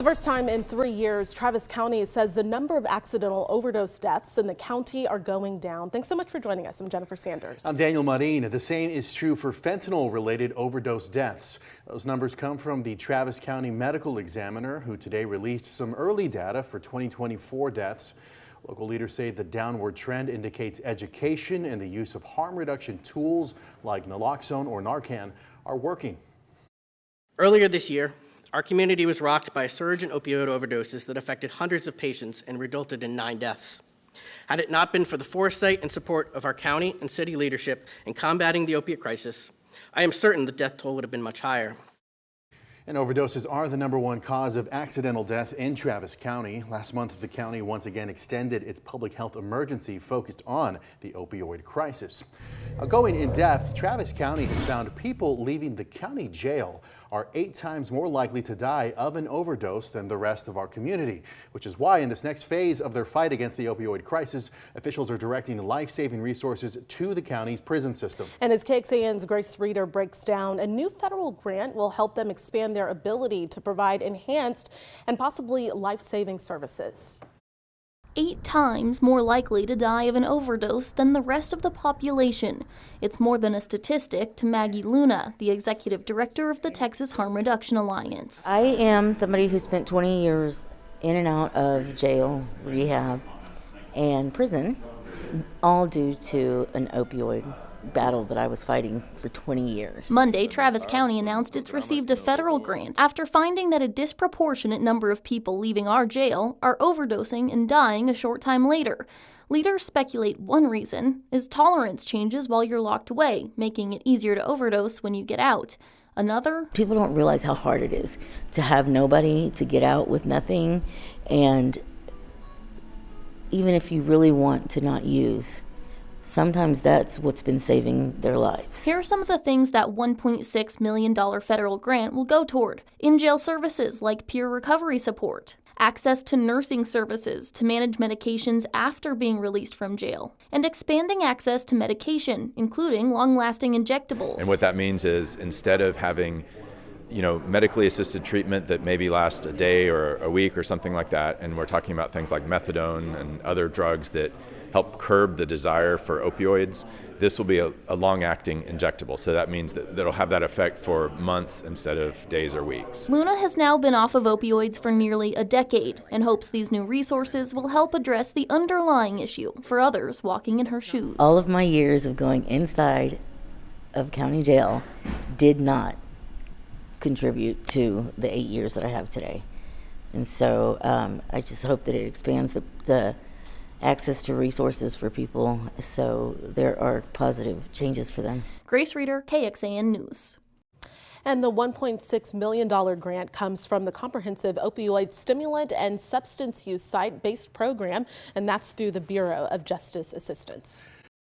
The first time in 3 years, Travis County says the number of accidental overdose deaths in the county are going down. Thanks so much for joining us. I'm Jennifer Sanders. I'm Daniel Marin. The same is true for fentanyl-related overdose deaths. Those numbers come from the Travis County Medical Examiner, who today released some early data for 2024 deaths. Local leaders say the downward trend indicates education and the use of harm reduction tools like naloxone or Narcan are working. Earlier this year, our community was rocked by a surge in opioid overdoses that affected hundreds of patients and resulted in 9 deaths. Had it not been for the foresight and support of our county and city leadership in combating the opiate crisis, I am certain the death toll would have been much higher. And overdoses are the #1 cause of accidental death in Travis County. Last month, the county once again extended its public health emergency focused on the opioid crisis. Now, going in depth, Travis County has found people leaving the county jail are 8 times more likely to die of an overdose than the rest of our community, which is why in this next phase of their fight against the opioid crisis, officials are directing life-saving resources to the county's prison system. And as KXAN's Grace Reader breaks down, a new federal grant will help them expand their ability to provide enhanced and possibly life-saving services. 8 times more likely to die of an overdose than the rest of the population. It's more than a statistic to Maggie Luna, the executive director of the Texas Harm Reduction Alliance. I am somebody who spent 20 years in and out of jail, rehab, and prison, all due to an opioid battle that I was fighting for 20 years. Monday, Travis County announced it's received a federal grant after finding that a disproportionate number of people leaving our jail are overdosing and dying a short time later. Leaders speculate one reason is tolerance changes while you're locked away, making it easier to overdose when you get out. Another, people don't realize how hard it is to have nobody, to get out with nothing, and even if you really want to not use, sometimes that's what's been saving their lives. Here are some of the things that $1.6 million federal grant will go toward. In-jail services like peer recovery support, access to nursing services to manage medications after being released from jail, and expanding access to medication, including long-lasting injectables. And what that means is instead of having medically assisted treatment that maybe lasts a day or a week or something like that, and we're talking about things like methadone and other drugs that help curb the desire for opioids, this will be a long-acting injectable. So that means that it'll have that effect for months instead of days or weeks. Luna has now been off of opioids for nearly a decade and hopes these new resources will help address the underlying issue for others walking in her shoes. All of my years of going inside of county jail did not contribute to the 8 years that I have today. And so I just hope that it expands the access to resources for people so there are positive changes for them. Grace Reader, KXAN News. And the $1.6 million grant comes from the Comprehensive Opioid Stimulant and Substance Use Site-Based Program, and that's through the Bureau of Justice Assistance.